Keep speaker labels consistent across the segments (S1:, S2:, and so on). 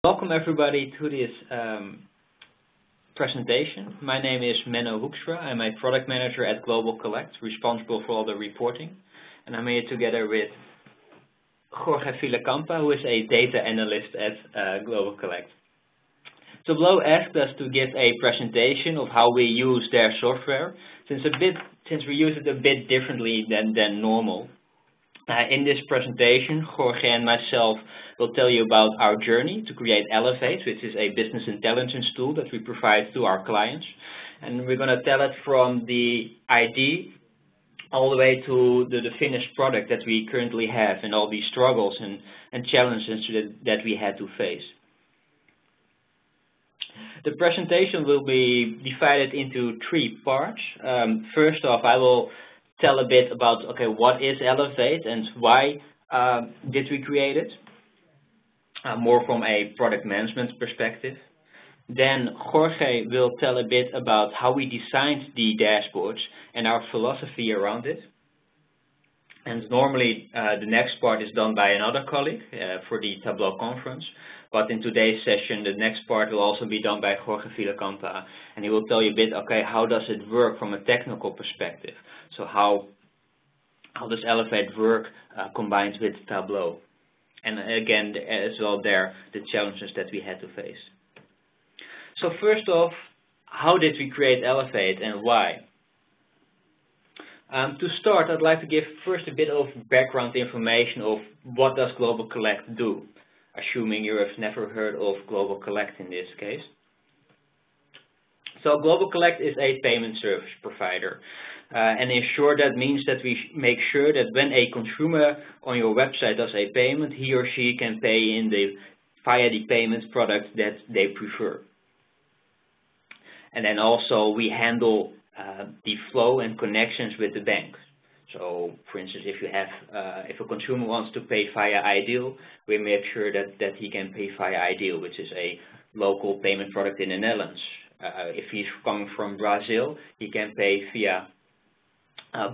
S1: Welcome everybody to this presentation. My name is Menno Hoekstra. I'm a product manager at GlobalCollect, responsible for all the reporting. And I'm here together with Jorge Villacampa, who is a data analyst at GlobalCollect. Tableau asked us to give a presentation of how we use their software, since we use it a bit differently than normal. In this presentation, Jorge and myself will tell you about our journey to create Elevate, which is a business intelligence tool that we provide to our clients. And we're going to tell it from the ID all the way to the finished product that we currently have and all these struggles and challenges that we had to face. The presentation will be divided into 3 parts. First off, I will tell a bit about, what is Elevate and why did we create it? More from a product management perspective. Then Jorge will tell a bit about how we designed the dashboards and our philosophy around it. And normally the next part is done by another colleague for the Tableau conference. But in today's session, the next part will also be done by Jorge Villacampa, and he will tell you a bit, how does it work from a technical perspective? So how does Elevate work combined with Tableau? And again, as well there, the challenges that we had to face. So first off, how did we create Elevate and why? To start, I'd like to give first a bit of background information of what does GlobalCollect do, assuming you have never heard of GlobalCollect in this case. So GlobalCollect is a payment service provider. And in short, that means that we make sure that when a consumer on your website does a payment, he or she can pay via the payment product that they prefer. And then also we handle the flow and connections with the bank. So, for instance, if a consumer wants to pay via Ideal, we make sure that he can pay via Ideal, which is a local payment product in the Netherlands. If he's coming from Brazil, he can pay via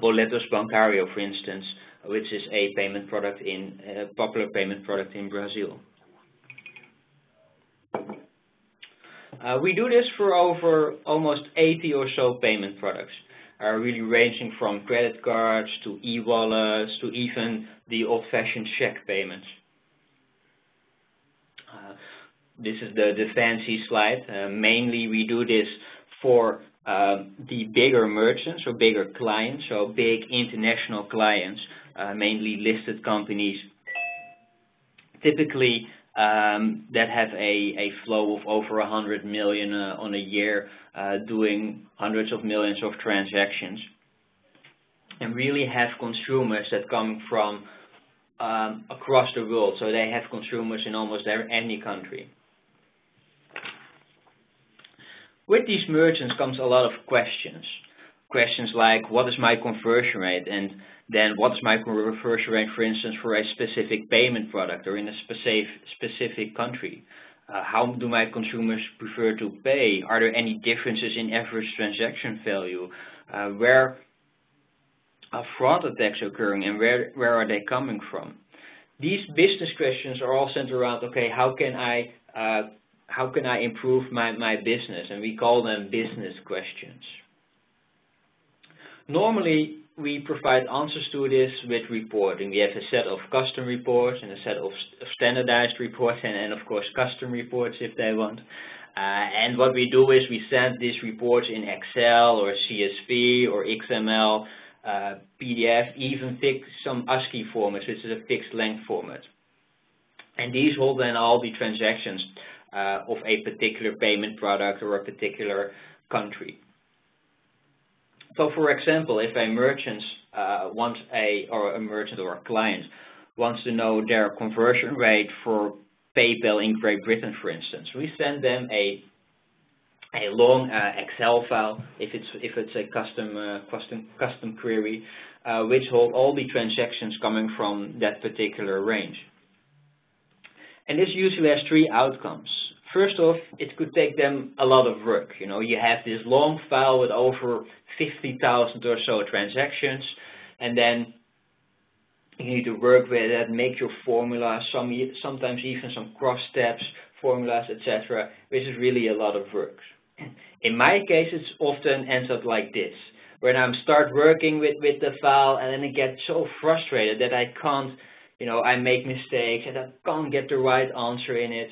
S1: Boletos Bancário, for instance, which is a payment product popular payment product in Brazil. We do this for over almost 80 or so payment products, really ranging from credit cards to e-wallets to even the old-fashioned check payments. This is the fancy slide. Mainly we do this for the bigger merchants or bigger clients, so big international clients, mainly listed companies, typically that have a flow of over 100 million on a year, doing hundreds of millions of transactions, and really have consumers that come from across the world. So they have consumers in almost any country. With these merchants comes a lot of questions. Questions like, what is my conversion rate? And then what is my conversion rate, for instance, for a specific payment product or in a specific country? How do my consumers prefer to pay? Are there any differences in average transaction value? Where are fraud attacks occurring and where are they coming from? These business questions are all centered around, how can I improve my business? And we call them business questions. Normally, we provide answers to this with reporting. We have a set of custom reports and a set of standardized reports and of course custom reports if they want. And what we do is we send these reports in Excel or CSV or XML, PDF, even some ASCII formats, which is a fixed length format. And these hold then all the transactions of a particular payment product or a particular country. So, for example, if a merchant or a client wants to know their conversion rate for PayPal in Great Britain, for instance, we send them a long Excel file if it's a custom query, which hold all the transactions coming from that particular range. And this usually has 3 outcomes. First off, it could take them a lot of work. You have this long file with over 50,000 or so transactions, and then you need to work with it, make your formula, sometimes even some cross steps formulas, etc., which is really a lot of work. In my case, it often ends up like this, when I start working with the file and then I get so frustrated that I can't, I make mistakes and I can't get the right answer in it.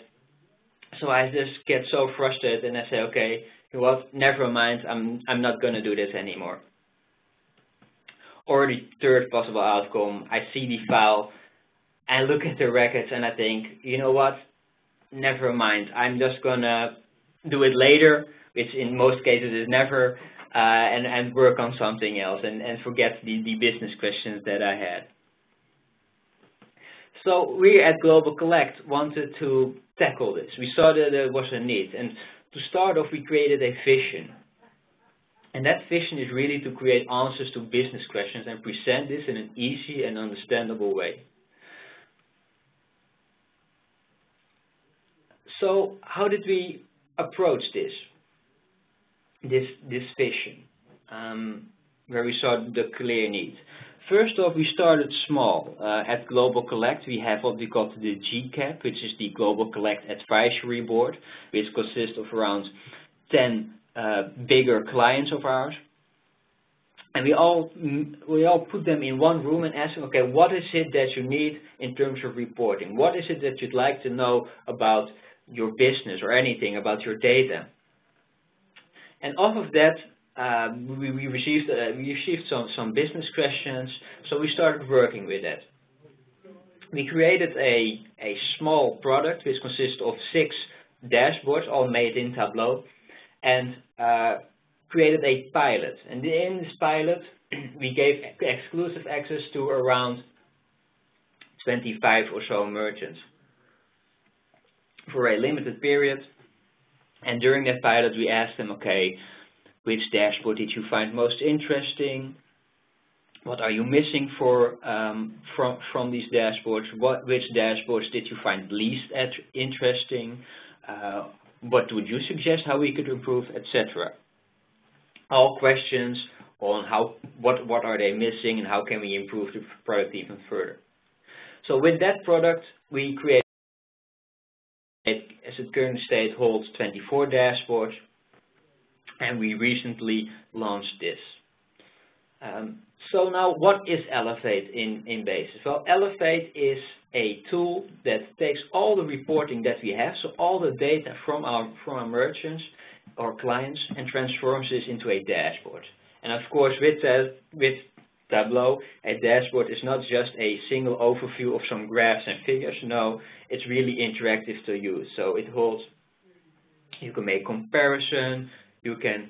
S1: So I just get so frustrated and I say, okay, you know what, never mind, I'm not going to do this anymore. Or the third possible outcome, I see the file, I look at the records and I think, you know what, never mind, I'm just going to do it later, which in most cases is never, and work on something else and forget the business questions that I had. So we at GlobalCollect wanted to tackle this. We saw that there was a need, and to start off we created a vision. And that vision is really to create answers to business questions and present this in an easy and understandable way. So how did we approach this vision, where we saw the clear need? First off, we started small. At GlobalCollect, we have what we call the GCAP, which is the GlobalCollect Advisory Board, which consists of around 10 bigger clients of ours. And we all put them in one room and ask them, okay, what is it that you need in terms of reporting? What is it that you'd like to know about your business or anything about your data? And off of that, we received some business questions, so we started working with that. We created a small product which consists of 6 dashboards, all made in Tableau, and created a pilot. And in this pilot, we gave exclusive access to around 25 or so merchants for a limited period. And during that pilot, we asked them, okay, which dashboard did you find most interesting? What are you missing from these dashboards? Which dashboards did you find least interesting? What would you suggest how we could improve, etc. All questions on what are they missing and how can we improve the product even further. So with that product, we created, as it current state holds 24 dashboards, and we recently launched this. So now, what is Elevate in basis? Well, Elevate is a tool that takes all the reporting that we have, so all the data from our merchants or clients, and transforms this into a dashboard. And of course, with Tableau, a dashboard is not just a single overview of some graphs and figures. No, it's really interactive to use. So it holds, you can make comparison, you can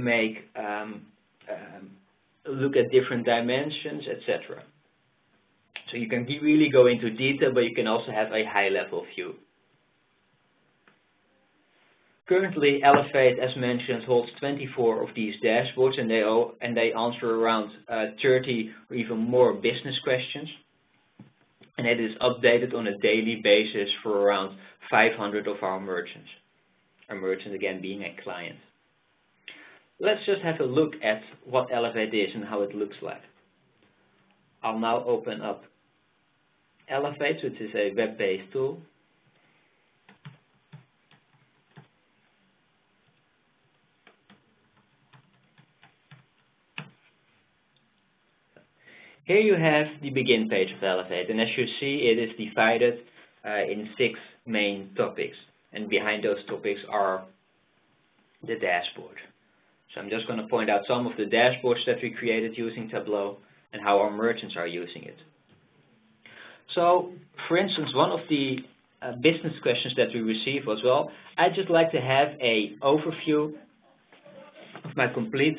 S1: make look at different dimensions, etc. So you can really go into detail, but you can also have a high-level view. Currently, Elevate, as mentioned, holds 24 of these dashboards, and they answer around 30 or even more business questions. And it is updated on a daily basis for around 500 of our merchants. A merchant, again, being a client. Let's just have a look at what Elevate is and how it looks like. I'll now open up Elevate, which is a web-based tool. Here you have the begin page of Elevate, and as you see, it is divided in 6 main topics, and behind those topics are the dashboard. So I'm just going to point out some of the dashboards that we created using Tableau and how our merchants are using it. So, for instance, one of the business questions that we received was, well, I'd just like to have an overview of my complete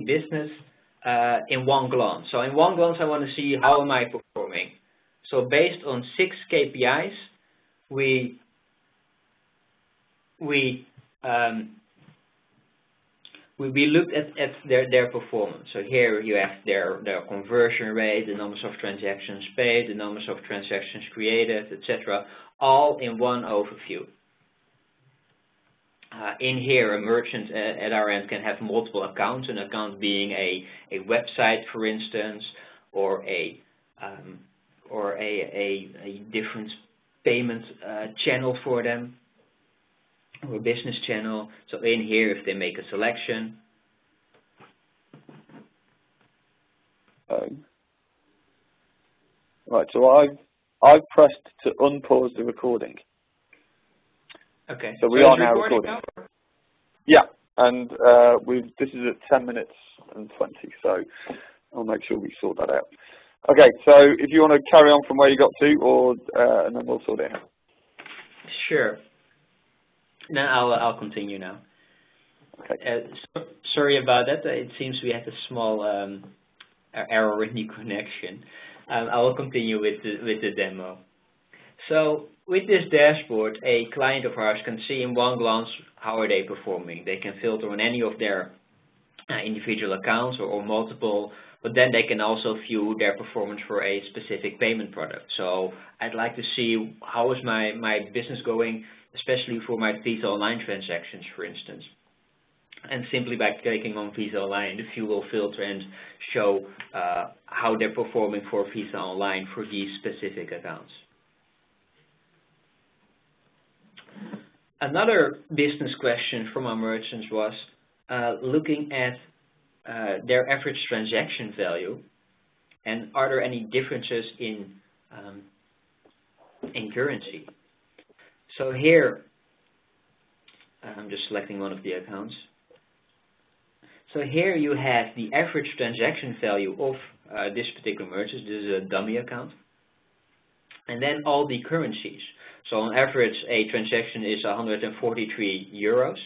S1: business in one glance. So in one glance, I want to see how am I performing. So based on 6 KPIs, we looked at their performance. So here you have their conversion rate, the numbers of transactions paid, the numbers of transactions created, etc., all in one overview. In here, a merchant at our end can have multiple accounts, an account being a website, for instance, or a different payment channel for them, or business channel. So in here, if they make a selection.
S2: Right, so I've pressed to unpause the recording.
S1: Okay.
S2: So we are now recording. Yeah, and this is at 10 minutes and 20, so I'll make sure we sort that out. Okay, so if you want to carry on from where you got to, or and then we'll sort it out.
S1: Sure. Then I'll continue now.
S2: Okay.
S1: Sorry about that. It seems we had a small error in the connection. I will continue with the demo. So with this dashboard, a client of ours can see in one glance how are they performing. They can filter on any of their individual accounts or multiple, but then they can also view their performance for a specific payment product. So I'd like to see how is my business going, especially for my Visa Online transactions, for instance. And simply by clicking on Visa Online, the view will filter and show how they're performing for Visa Online for these specific accounts. Another business question from our merchants was looking at their average transaction value, and are there any differences in currency? So here, I'm just selecting one of the accounts. So here you have the average transaction value of this particular merchant. This is a dummy account. And then all the currencies. So on average, a transaction is 143 euros.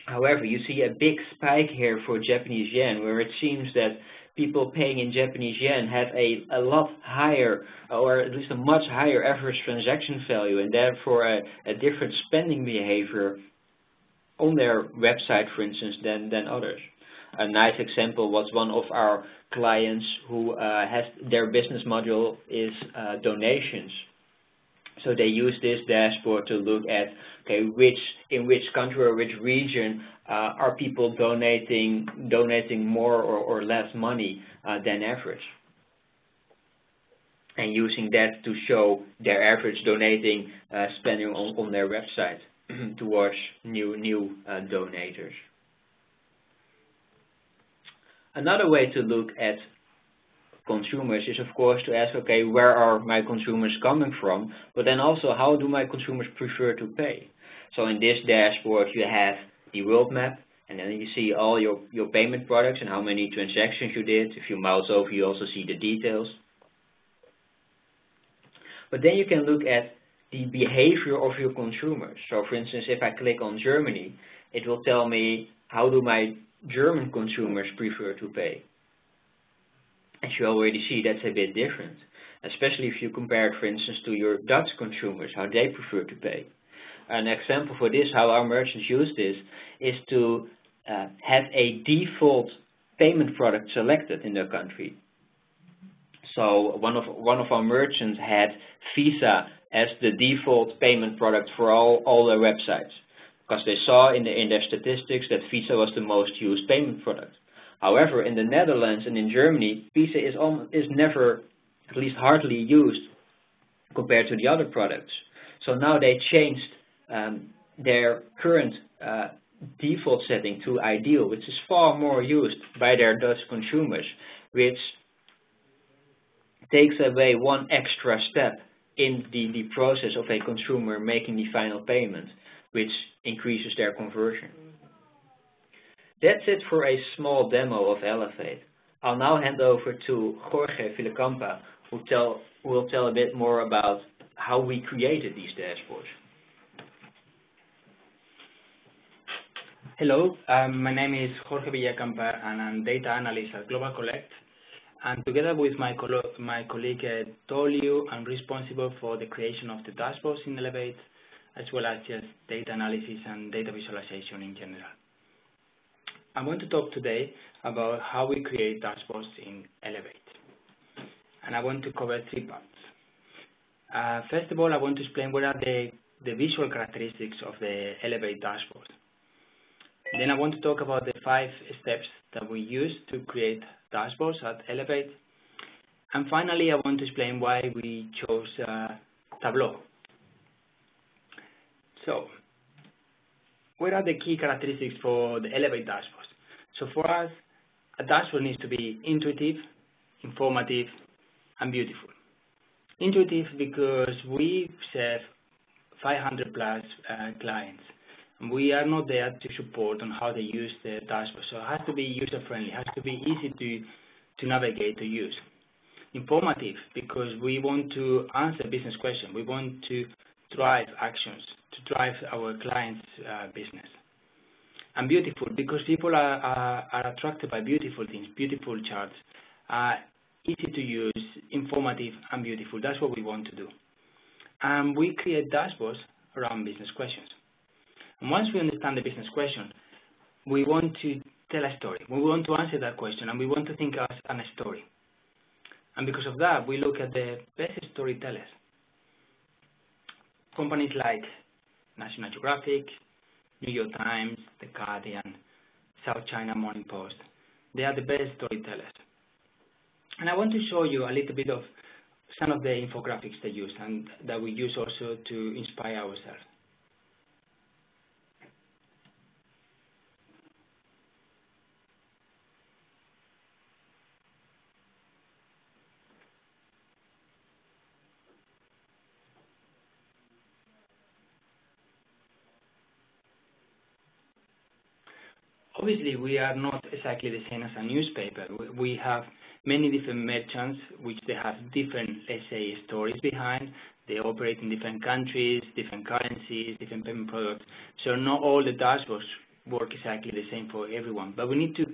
S1: However, you see a big spike here for Japanese yen, where it seems that people paying in Japanese yen have a lot higher, or at least a much higher average transaction value, and therefore a different spending behavior on their website, for instance, than others. A nice example was one of our clients who has their business module is donations. So they use this dashboard to look at, okay, in which country or which region are people donating more or less money than average, and using that to show their average donating spending on their website towards new donators. Another way to look at consumers is, of course, to ask, okay, where are my consumers coming from? But then also, how do my consumers prefer to pay? So in this dashboard, you have the world map, and then you see all your payment products and how many transactions you did. If you mouse over, you also see the details. But then you can look at the behavior of your consumers. So for instance, if I click on Germany, it will tell me how do my German consumers prefer to pay. As you already see, that's a bit different, especially if you compare it, for instance, to your Dutch consumers, how they prefer to pay. An example for this, how our merchants use this, is to have a default payment product selected in their country. So one of our merchants had Visa as the default payment product for all their websites, because they saw in their statistics that Visa was the most used payment product. However, in the Netherlands and in Germany, Visa is never, at least hardly used compared to the other products. So now they changed their current default setting to ideal, which is far more used by their Dutch consumers, which takes away one extra step in the process of a consumer making the final payment, which increases their conversion. That's it for a small demo of Elevate. I'll now hand over to Jorge Villacampa, who will tell a bit more about how we created these dashboards.
S3: Hello, my name is Jorge Villacampa, and I'm data analyst at GlobalCollect. And together with my colleague Tolio, I'm responsible for the creation of the dashboards in Elevate, as well as just data analysis and data visualization in general. I want to talk today about how we create dashboards in Elevate. And I want to cover 3 parts. First of all, I want to explain what are the visual characteristics of the Elevate dashboard. Then I want to talk about the 5 steps that we use to create dashboards at Elevate. And finally, I want to explain why we chose Tableau. So, what are the key characteristics for the Elevate dashboards? So for us, a dashboard needs to be intuitive, informative, and beautiful. Intuitive because we serve 500 plus clients. And we are not there to support on how they use the dashboard. So it has to be user-friendly, it has to be easy to navigate, to use. Informative because we want to answer business questions. We want to drive actions, to drive our clients' business. And beautiful because people are attracted by beautiful things, beautiful charts, easy to use, informative, and beautiful. That's what we want to do. And we create dashboards around business questions. And once we understand the business question, we want to tell a story. We want to answer that question, and we want to think as a story. And because of that, we look at the best storytellers. Companies like National Geographic, New York Times, The Guardian, South China Morning Post. They are the best storytellers. And I want to show you a little bit of some of the infographics they use and that we use also to inspire ourselves. Obviously, we are not exactly the same as a newspaper. We have many different merchants, which they have different, let's say, stories behind. They operate in different countries, different currencies, different payment products. So not all the dashboards work exactly the same for everyone. But we need to.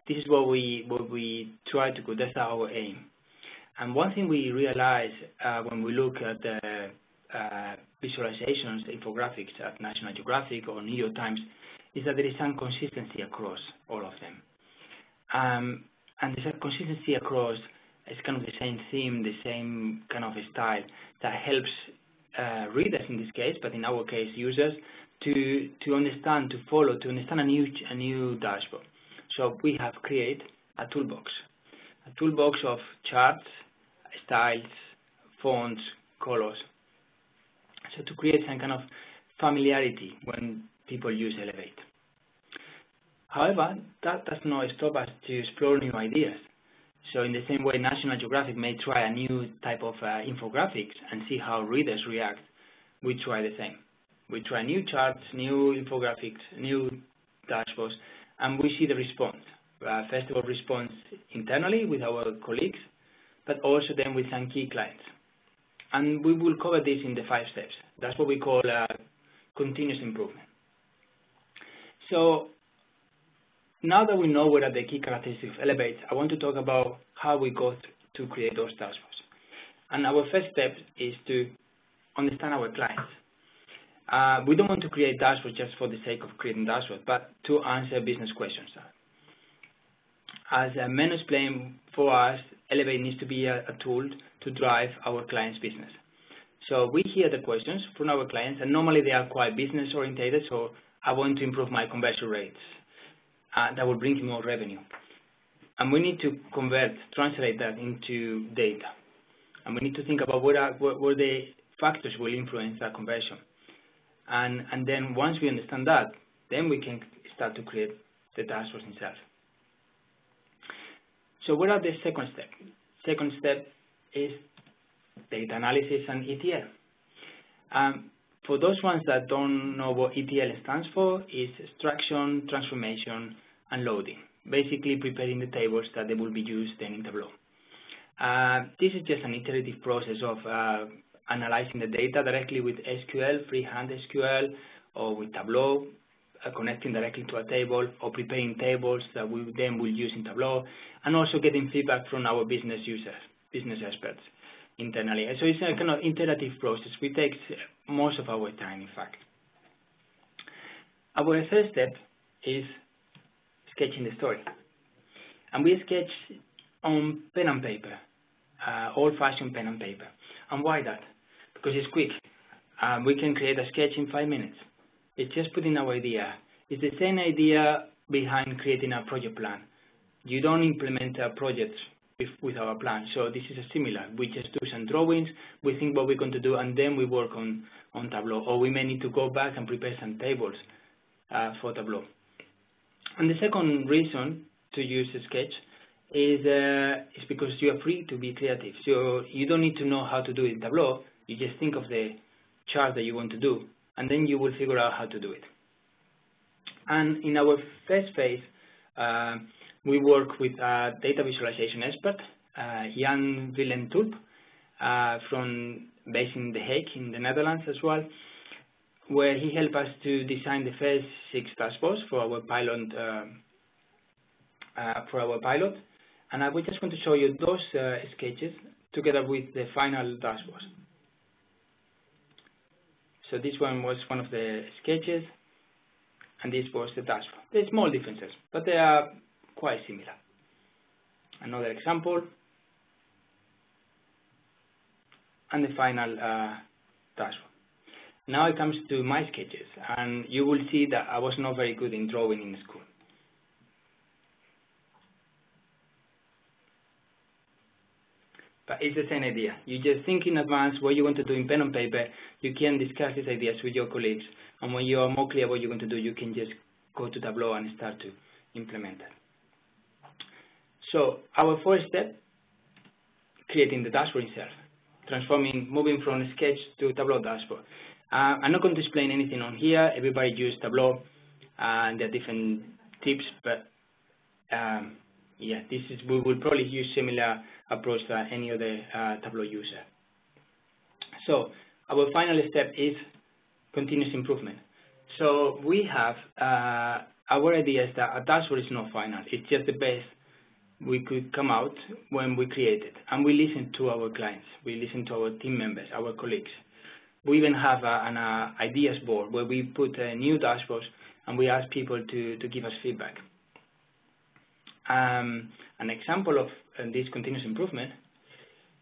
S3: This is what we try to do. That's our aim. And one thing we realize when we look at the visualizations, the infographics at National Geographic or New York Times, is that there is some consistency across all of them. And there's a consistency across, it's kind of the same theme, the same kind of style that helps readers in this case, but in our case, users, to understand, to follow, to understand a new dashboard. So we have created a toolbox of charts, styles, fonts, colors. So to create some kind of familiarity when people use Elevate. However, that does not stop us to explore new ideas. So in the same way National Geographic may try a new type of infographics and see how readers react, we try the same. We try new charts, new infographics, new dashboards, and we see the response. First of all, response internally with our colleagues, but also then with some key clients. And we will cover this in the 5 steps. That's what we call continuous improvement. So now that we know what are the key characteristics of Elevate, I want to talk about how we go to create those dashboards. And our first step is to understand our clients. We don't want to create dashboards just for the sake of creating dashboards, but to answer business questions. As Menno explained, for us, Elevate needs to be a tool to drive our clients' business. So we hear the questions from our clients, and normally they are quite business-oriented, so I want to improve my conversion rates. That will bring more revenue. And we need to translate that into data. And we need to think about what the factors will influence that conversion. And then once we understand that, then we can start to create the dashboards themselves. So what are the second step? Second step is data analysis and ETL. For those ones that don't know what ETL stands for, it's extraction, transformation, and loading. Basically preparing the tables that they will be used then in Tableau. This is just an iterative process of analyzing the data directly with SQL, freehand SQL, or with Tableau, connecting directly to a table, or preparing tables that we then will use in Tableau, and also getting feedback from our business users, business experts internally. So it's a kind of iterative process, which takes most of our time, in fact. Our first step is sketching the story. And we sketch on pen and paper, old-fashioned pen and paper. And why that? Because it's quick. We can create a sketch in 5 minutes. It's just putting our idea. It's the same idea behind creating a project plan. You don't implement a project with our plan. So this is similar. We just do some drawings, we think what we're going to do, and then we work on Tableau. Or we may need to go back and prepare some tables for Tableau. And the second reason to use a sketch is because you are free to be creative. So you don't need to know how to do it in Tableau. You just think of the chart that you want to do, and then you will figure out how to do it. And in our first phase, we work with a data visualization expert, Jan Willem Tulp, based in The Hague in the Netherlands as well, where he helped us to design the first 6 dashboards for our pilot. And I was just going to show you those sketches together with the final dashboards. So this one was one of the sketches, and this was the dashboard. There's small differences, but they are quite similar. Another example, and the final dashboard. Now it comes to my sketches, and you will see that I was not very good in drawing in school. But it's the same idea. You just think in advance what you want to do in pen and paper. You can discuss these ideas with your colleagues, and when you are more clear what you're going to do, you can just go to Tableau and start to implement it. So our first step, creating the dashboard itself, moving from a sketch to Tableau dashboard. I'm not going to explain anything on here. Everybody uses Tableau, and there are different tips, but yeah, we will probably use similar approach to any other Tableau user. So our final step is continuous improvement. So we have our idea is that a dashboard is not final. It's just the best we could come out when we create it. And we listen to our clients. We listen to our team members, our colleagues. We even have an ideas board where we put new dashboards and we ask people to give us feedback. An example of this continuous improvement,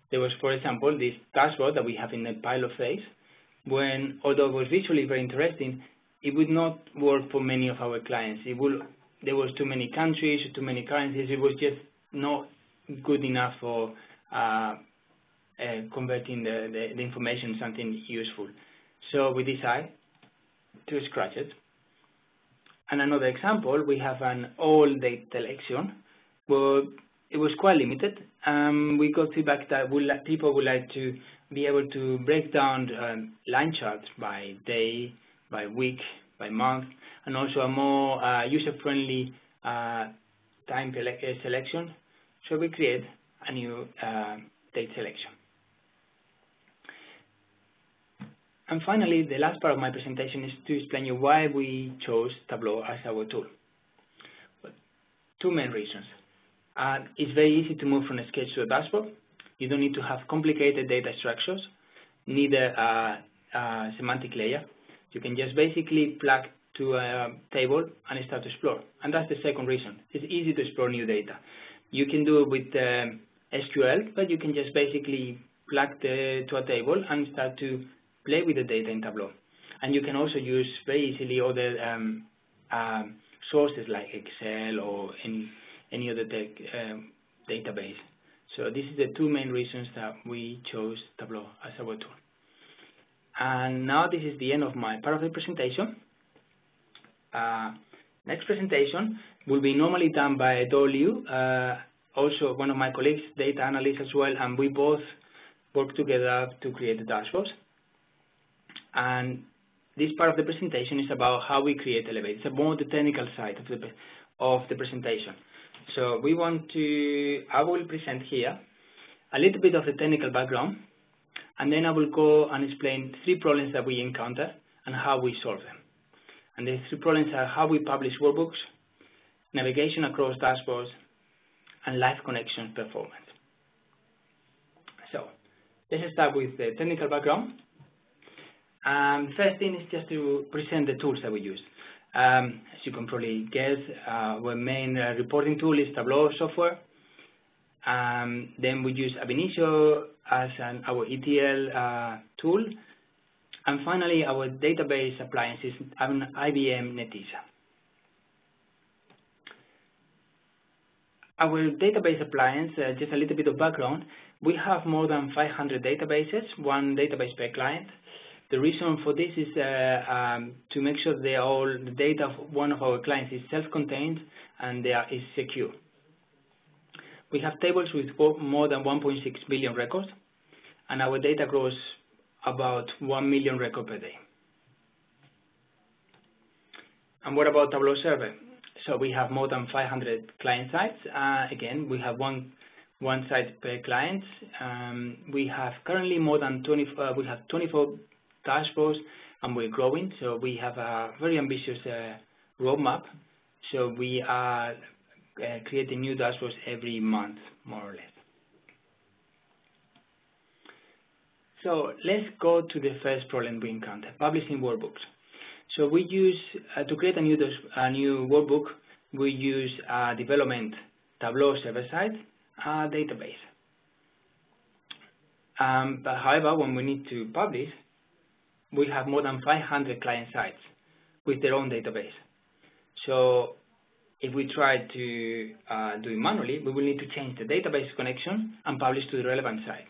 S3: there was, for example, this dashboard that we have in the pilot phase, when, although it was visually very interesting, it would not work for many of our clients. There was too many countries, too many currencies. It was just not good enough for converting the information into something useful. So we decided to scratch it. And another example, we have an old date selection, but it was quite limited. We got feedback that people would like to be able to break down line charts by day, by week, by month, and also a more user-friendly time selection. So we create a new date selection. And finally, the last part of my presentation is to explain you why we chose Tableau as our tool. Two main reasons. It's very easy to move from a sketch to a dashboard. You don't need to have complicated data structures, neither a semantic layer. You can just basically plug to a table and start to explore. And that's the second reason. It's easy to explore new data. You can do it with SQL, but you can just basically plug to a table and start to play with the data in Tableau. And you can also use very easily other sources like Excel or any other database. So this is the two main reasons that we chose Tableau as our tool. And now this is the end of my part of the presentation. Next presentation will be normally done by Liu, also one of my colleagues, data analyst as well, and we both work together to create the dashboards. And this part of the presentation is about how we create Elevate. It's about the technical side of the presentation. So I will present here a little bit of the technical background, and then I will go and explain 3 problems that we encounter and how we solve them. And the 3 problems are how we publish workbooks, navigation across dashboards, and live connection performance. So let's start with the technical background. First thing is just to present the tools that we use. As you can probably guess, our main reporting tool is Tableau software. Then we use Ab Initio as our ETL tool. And finally, our database appliance is an IBM Netezza. Our database appliance, just a little bit of background, we have more than 500 databases, one database per client. The reason for this is to make sure the data of one of our clients is self-contained and is secure. We have tables with more than 1.6 billion records, and our data grows about 1 million records per day. And what about Tableau Server? So we have more than 500 client sites. Again, we have one site per client. We have currently more than 24 dashboards, and we're growing. So we have a very ambitious roadmap. So we are creating new dashboards every month, more or less. So let's go to the first problem we encounter: publishing workbooks. So we use, to create a new workbook, we use a development Tableau server-side database. But however, when we need to publish, we have more than 500 client sites with their own database. So if we try to do it manually, we will need to change the database connection and publish to the relevant site.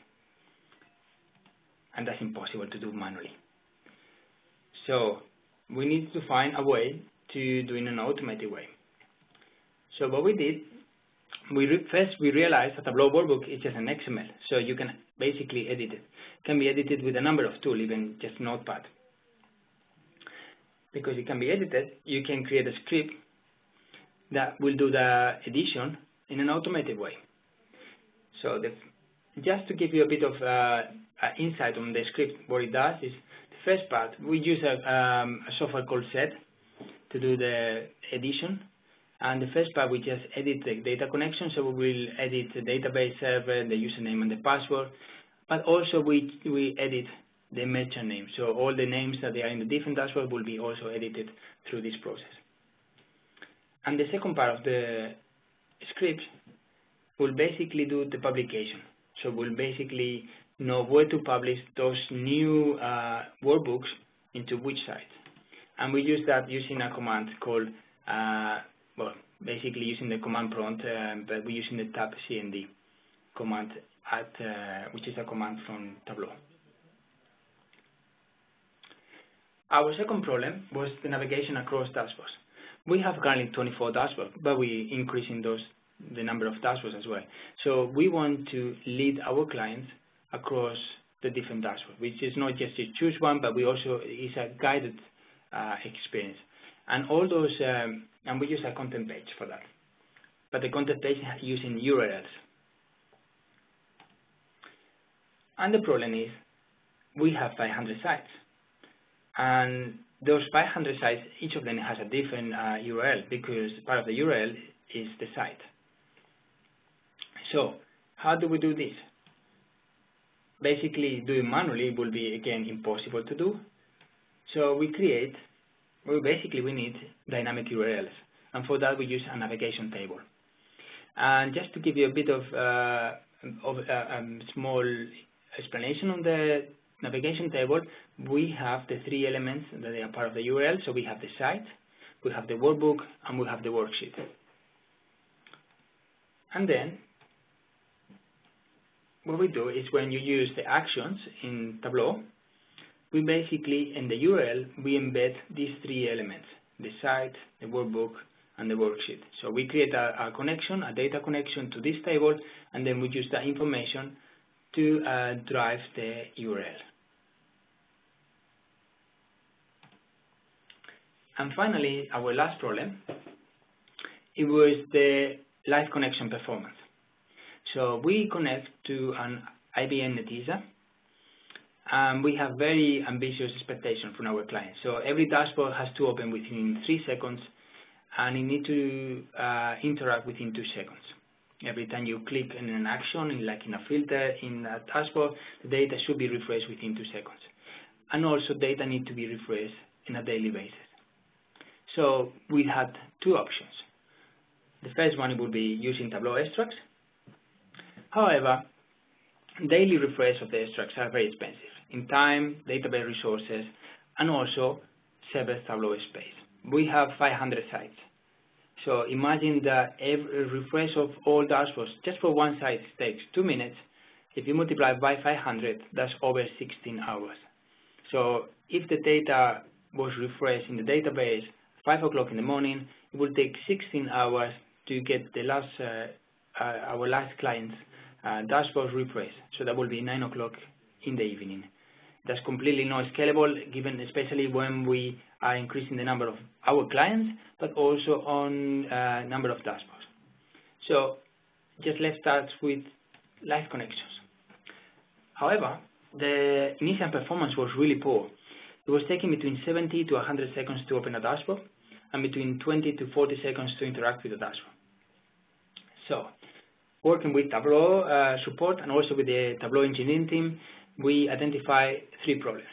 S3: And that's impossible to do manually. So we need to find a way to do it in an automated way. So what we did, first we realized that Tableau workbook is just an XML, so you can basically edit it. It can be edited with a number of tools, even just Notepad. Because it can be edited, you can create a script that will do the edition in an automated way. So just to give you a bit of insight on the script, what it does is, the first part, we use a software called Set to do the edition. And the first part, we just edit the data connection. So we will edit the database server, the username and the password. But also we edit the merchant name. So all the names that they are in the different dashboard will be also edited through this process. And the second part of the script will basically do the publication. So we'll basically know where to publish those new workbooks into which site. And we use that using a command called, basically using the command prompt, but we're using the tab cmd command, which is a command from Tableau. Our second problem was the navigation across dashboards. We have currently 24 dashboards, but we're increasing the number of dashboards as well. So we want to lead our clients across the different dashboards, which is not just to choose one, but we also is a guided experience. And all those, and we use a content page for that. But the content page is using URLs. And the problem is, we have 500 sites. And those 500 sites, each of them has a different URL, because part of the URL is the site. So how do we do this? Basically, doing manually will be, again, impossible to do. So we need dynamic URLs. And for that, we use a navigation table. And just to give you a bit of small explanation on the navigation table, we have the three elements that are part of the URL. So we have the site, we have the workbook, and we have the worksheet. And then what we do is, when you use the actions in Tableau, we basically, in the URL, we embed these three elements: the site, the workbook, and the worksheet. So we create a connection, a data connection to this table, and then we use that information to drive the URL. And finally, our last problem, it was the live connection performance. So we connect to an IBM Netezza, and we have very ambitious expectations from our clients. So every dashboard has to open within 3 seconds, and it needs to interact within 2 seconds. Every time you click in an action, like in a filter in a dashboard, the data should be refreshed within 2 seconds. And also, data need to be refreshed on a daily basis. So we had two options. The first one would be using Tableau extracts. However, daily refresh of the extracts are very expensive in time, database resources, and also server Tableau space. We have 500 sites. So imagine that every refresh of all dashboards, just for one site, takes 2 minutes. If you multiply by 500, that's over 16 hours. So if the data was refreshed in the database 5 o'clock in the morning, it will take 16 hours to get the last our last client's dashboard refresh. So that will be 9 o'clock in the evening. That's completely not scalable, given especially when we are increasing the number of our clients, but also on number of dashboards. So just let's start with live connections. However, the initial performance was really poor. It was taking between 70 to 100 seconds to open a dashboard and between 20 to 40 seconds to interact with the dashboard. So, working with Tableau support and also with the Tableau engineering team, we identify 3 problems: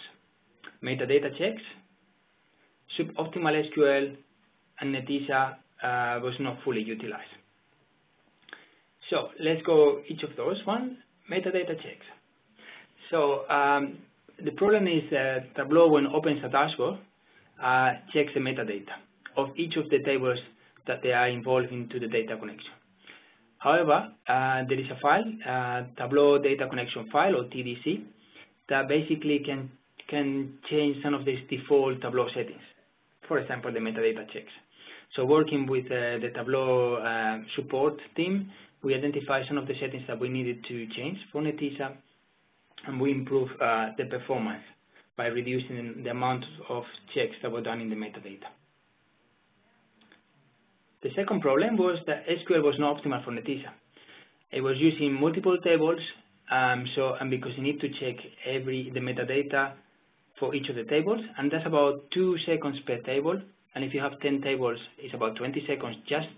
S3: metadata checks, suboptimal SQL, and Netezza was not fully utilized. So let's go each of those. One, metadata checks. So the problem is that Tableau, when opens a dashboard, checks the metadata of each of the tables that they are involved into the data connection. However, there is a file, Tableau Data Connection File, or TDC, that basically can change some of these default Tableau settings. For example, the metadata checks. So working with the Tableau support team, we identified some of the settings that we needed to change for Netezza, and we improved the performance by reducing the amount of checks that were done in the metadata. The second problem was that SQL was not optimal for Netezza. It was using multiple tables, and because you need to check the metadata for each of the tables, and that's about 2 seconds per table. And if you have 10 tables, it's about 20 seconds just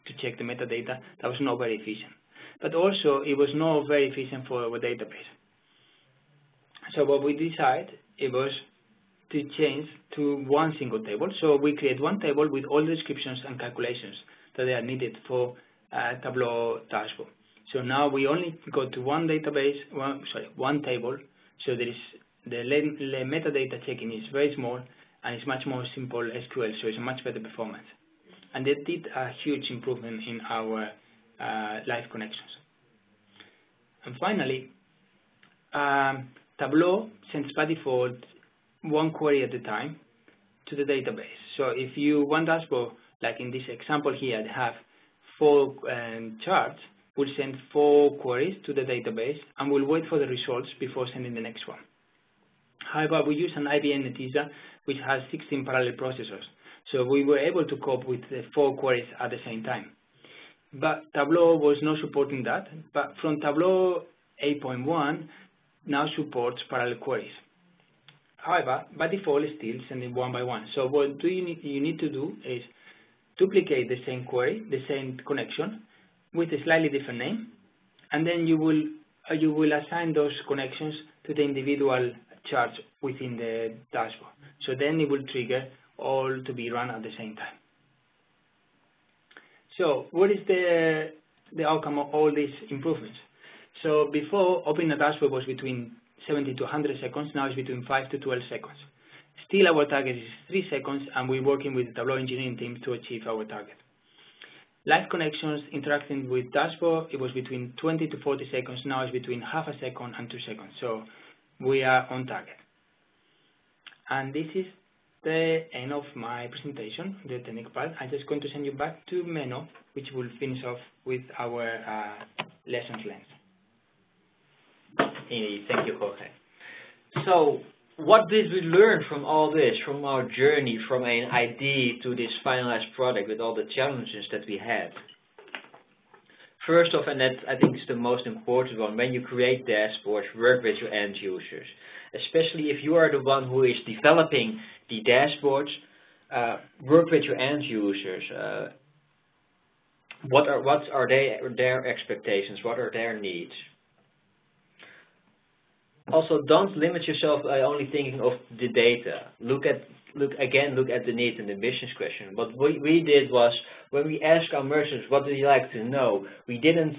S3: to check the metadata. That was not very efficient. But also, it was not very efficient for our database. So what we decided, it was to change to one single table. So we create one table with all the descriptions and calculations that are needed for Tableau dashboard. So now we only go to one database, one table. So there is the metadata checking is very small, and it's much more simple SQL, so it's a much better performance. And they did a huge improvement in our live connections. And finally, Tableau sends by default one query at a time to the database. So if you one dashboard, like in this example here, have 4 charts, we'll send 4 queries to the database, and we'll wait for the results before sending the next one. However, we use an IBM Netezza, which has 16 parallel processors. So we were able to cope with the 4 queries at the same time. But Tableau was not supporting that. But from Tableau 8.1, now supports parallel queries. However, by default, it's still sending one by one. So what you need to do is duplicate the same query, the same connection, with a slightly different name, and then you will assign those connections to the individual charts within the dashboard. So then it will trigger all to be run at the same time. So what is the outcome of all these improvements? So before, opening a dashboard was between 70 to 100 seconds. Now it's between 5 to 12 seconds. Still, our target is 3 seconds, and we're working with the Tableau engineering team to achieve our target. Live connections interacting with dashboard, it was between 20 to 40 seconds. Now it's between half a second and 2 seconds. So we are on target. And this is the end of my presentation, the technical part. I'm just going to send you back to Menno, which will finish off with our lessons learned.
S1: Thank you, Jorge. So, what did we learn from all this, from our journey from an idea to this finalized product with all the challenges that we had? First off, and that I think is the most important one, when you create dashboards, work with your end users. Especially if you are the one who is developing the dashboards, work with your end users. What are their expectations? What are their needs? Also, don't limit yourself by only thinking of the data. Look at the needs and the business question. What we did was, when we asked our merchants, what do you like to know? We didn't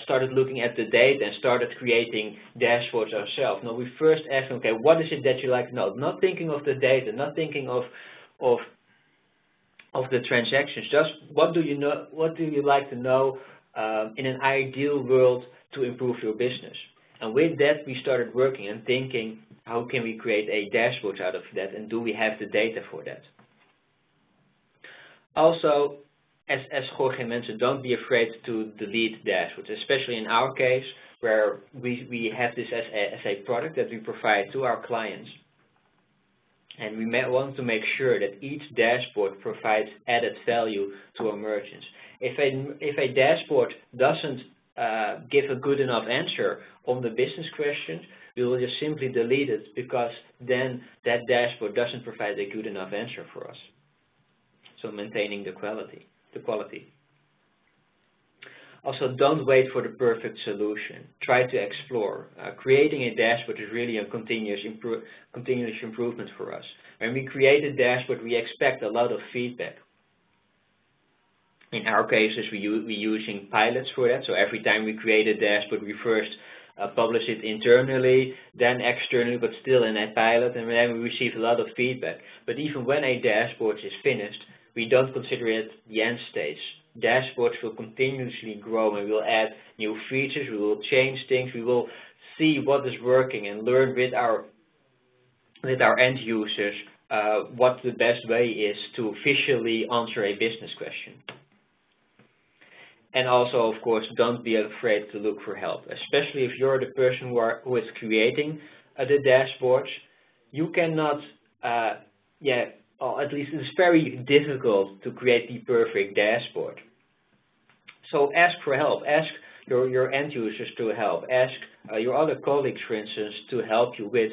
S1: started looking at the data and started creating dashboards ourselves. No, we first asked them, okay, what is it that you like to know? Not thinking of the data, not thinking of the transactions. Just what do you know? What do you like to know in an ideal world to improve your business? And with that, we started working and thinking, how can we create a dashboard out of that, and do we have the data for that? Also, as Jorge mentioned, don't be afraid to delete dashboards, especially in our case, where we have this as a product that we provide to our clients. And we want to make sure that each dashboard provides added value to our merchants. If a dashboard doesn't give a good enough answer on the business questions, we will just simply delete it, because then that dashboard doesn't provide a good enough answer for us. So maintaining the quality. Also, don't wait for the perfect solution. Try to explore. Creating a dashboard is really a continuous improvement for us. When we create a dashboard, we expect a lot of feedback. In our cases, we're using pilots for that. So every time we create a dashboard, we first publish it internally, then externally, but still in a pilot, and then we receive a lot of feedback. But even when a dashboard is finished, we don't consider it the end stage. Dashboards will continuously grow, and we'll add new features, we will change things, we will see what is working and learn with our end users what the best way is to visually answer a business question. And also, of course, don't be afraid to look for help, especially if you're the person who is creating the dashboards. You cannot, at least it's very difficult to create the perfect dashboard. So ask for help. Ask your end users to help. Ask your other colleagues, for instance, to help you with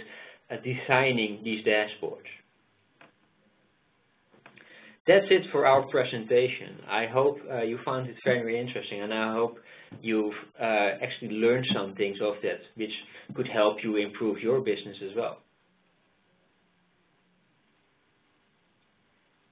S1: designing these dashboards. That's it for our presentation. I hope you found it very interesting, and I hope you've actually learned some things of that which could help you improve your business as well.